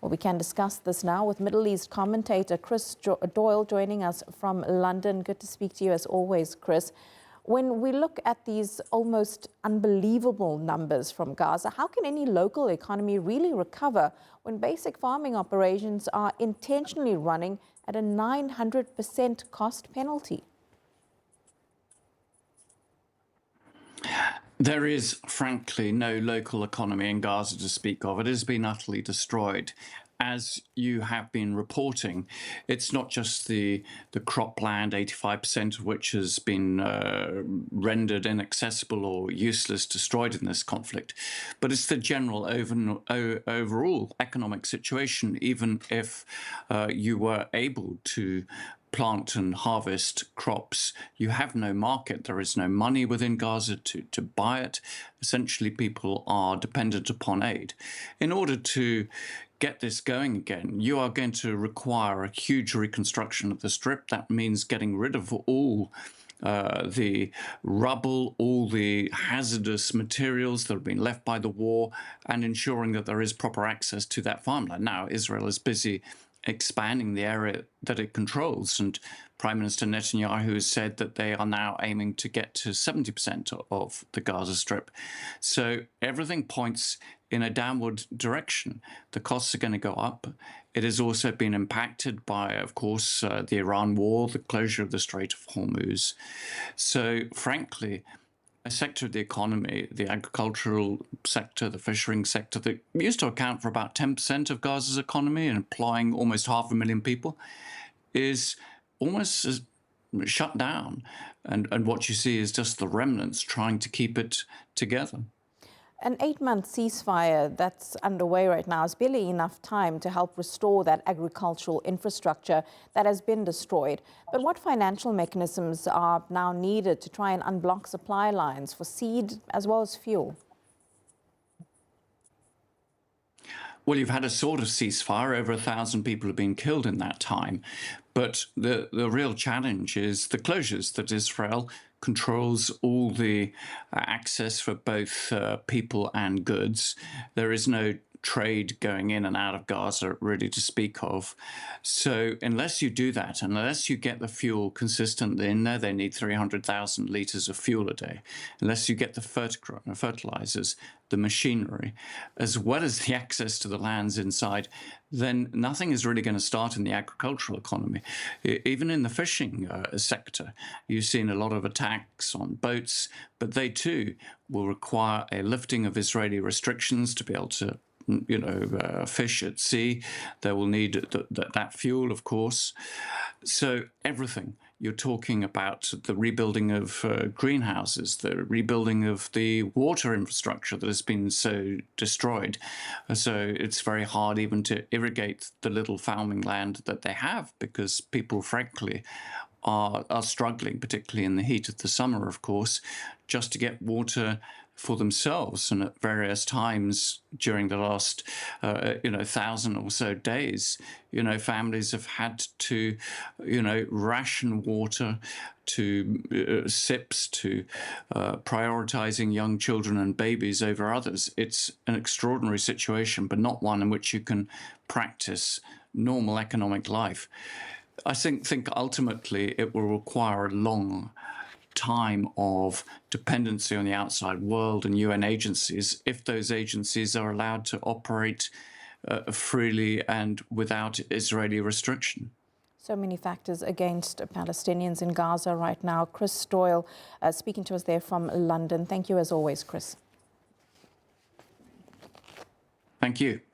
Well, we can discuss this now with Middle East commentator Doyle joining us from London. Good to speak to you as always, Chris. When we look at these almost unbelievable numbers from Gaza, how can any local economy really recover when basic farming operations are intentionally running at a 900% cost penalty? There is, frankly, no local economy in Gaza to speak of. It has been utterly destroyed. As you have been reporting, it's not just the cropland, 85% of which has been rendered inaccessible or useless, destroyed in this conflict, but it's the general overall economic situation. Even if you were able to plant and harvest crops, you have no market. There is no money within Gaza to buy it. Essentially, people are dependent upon aid. In order to get this going again, you are going to require a huge reconstruction of the Strip. That means getting rid of all the rubble, all the hazardous materials that have been left by the war, and ensuring that there is proper access to that farmland. Now, Israel is busy expanding the area that it controls, and Prime Minister Netanyahu has said that they are now aiming to get to 70% of the Gaza Strip. So everything points in a downward direction. The costs are going to go up. It has also been impacted by, of course, the Iran war, the closure of the Strait of Hormuz. So frankly, a sector of the economy, the agricultural sector, the fishing sector, that used to account for about 10% of Gaza's economy and employing almost 500,000 people, is almost shut down. And what you see is just the remnants trying to keep it together. An 8-month ceasefire that's underway right now is barely enough time to help restore that agricultural infrastructure that has been destroyed. But what financial mechanisms are now needed to try and unblock supply lines for seed as well as fuel? Well, you've had a sort of ceasefire. Over 1,000 people have been killed in that time. But the real challenge is the closures that Israel controls all the access for both people and goods. There is no trade going in and out of Gaza really to speak of. So unless you do that, unless you get the fuel consistently in there, they need 300,000 litres of fuel a day. Unless you get the fertilizers, the machinery, as well as the access to the lands inside, then nothing is really going to start in the agricultural economy. Even in the fishing sector, you've seen a lot of attacks on boats, but they too will require a lifting of Israeli restrictions to be able to fish at sea. They will need that fuel, of course. So everything. You're talking about the rebuilding of greenhouses, the rebuilding of the water infrastructure that has been so destroyed. So it's very hard even to irrigate the little farming land that they have, because people, frankly, are struggling, particularly in the heat of the summer, of course, just to get water for themselves. And at various times during the last 1,000 or so days, families have had to ration water to SIPs, to prioritizing young children and babies over others. It's an extraordinary situation, but not one in which you can practice normal economic life. I think ultimately it will require a long time of dependency on the outside world and UN agencies, if those agencies are allowed to operate freely and without Israeli restriction. So many factors against Palestinians in Gaza right now. Chris Doyle speaking to us there from London. Thank you as always, Chris. Thank you.